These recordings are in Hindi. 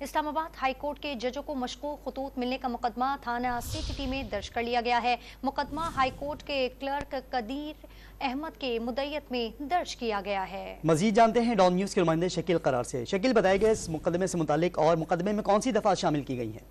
इस्लामाबाद हाई कोर्ट के जजों को मशकूक खतूत मिलने का मुकदमा थाना CTT में दर्ज कर लिया गया है। मुकदमा हाई कोर्ट के क्लर्क कदीर अहमद के मुद्दयत में दर्ज किया गया है। मजीद जानते हैं डॉन न्यूज के नुमाइंदे शकील करार से। शकील, बताएगा इस मुकदमे से मुतालिक और मुकदमे में कौन सी दफात शामिल की गई हैं?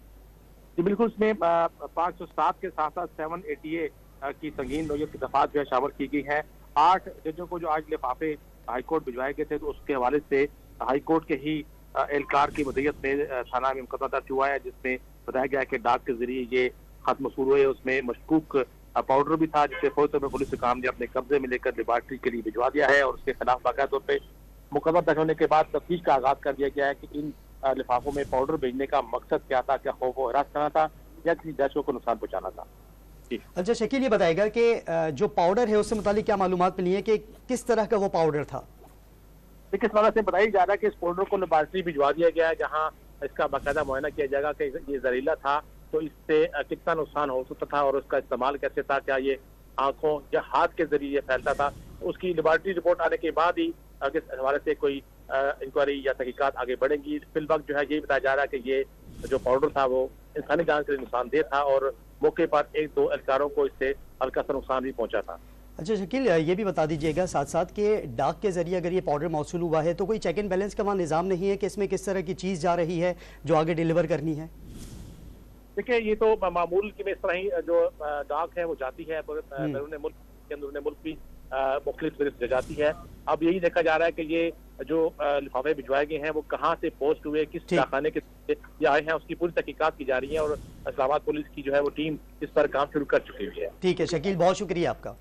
जी बिल्कुल, इसमें 507 के साथ साथ 780A की संगीन नोयत की दफात जो है शामिल की गई है। 8 जजों को जो आज लिफाफे हाईकोर्ट भिजवाए गए थे, तो उसके हवाले से हाईकोर्ट के ही एहलकार की मुद्दत में थाना में मुकदमा दर्ज हुआ है, जिसमें बताया गया है कि डाक के जरिए ये खत मसूल हुए। उसमें मशकूक पाउडर भी था, जिसे फौरी तौर पर पुलिस काम ने अपने कब्जे में लेकर लेबॉर्ट्री के लिए भिजवा दिया है और उसके खिलाफ बाकायदा तौर पर मुकदमा दर्ज होने के बाद तफ्तीश का आगाज कर दिया गया है कि इन लिफाफों में पाउडर भेजने का मकसद क्या था, क्या खौफ व हरास करना था या किसी दर्शकों को नुकसान पहुंचाना था। अच्छा शकील, ये बताएगा कि जो पाउडर है उससे मुतालिक क्या मालूमात मिली है कि किस तरह का वो पाउडर था? देखिए, इस वजह से बताया जा रहा है कि इस पाउडर को लेबॉर्ट्री भिजवा दिया गया है, जहाँ इसका बाकायदा मुआयना किया जाएगा कि ये जहरीला था तो इससे कितना नुकसान हो सकता था और उसका इस्तेमाल कैसे था, क्या ये आंखों या हाथ के जरिए फैलता था। उसकी लेबॉर्ट्री रिपोर्ट आने के बाद ही इस हवाले से कोई इंक्वायरी या तहकीकात आगे बढ़ेंगी। फिल वक्त जो है यही बताया जा रहा है कि ये जो पाउडर था वो इंसानी जान के लिए नुकसानदेह था और मौके पर 1-2 एहलकारों को इससे हल्का सा नुकसान भी पहुंचा था। अच्छा शकील, ये भी बता दीजिएगा साथ साथ कि डाक के जरिए अगर ये पाउडर मौसूल हुआ है तो कोई चेक एंड बैलेंस का वहाँ निज़ाम नहीं है कि इसमें किस तरह की चीज़ जा रही है जो आगे डिलीवर करनी है? देखिए, ये तो मामूल की में इस तरह ही जो डाक है वो जाती है बैरून मुल्क के अंदर मुल्क भी मुख्तलिफ जगह जाती है। अब यही देखा जा रहा है कि ये जो लिफाफे भिजवाए गए हैं वो कहाँ से पोस्ट हुए, किस डाकखाने के ये आए हैं, उसकी पूरी तहकीकात की जा रही है और इस्लामाबाद पुलिस की जो है वो टीम इस पर काम शुरू कर चुकी हुई है। ठीक है शकील, बहुत शुक्रिया आपका।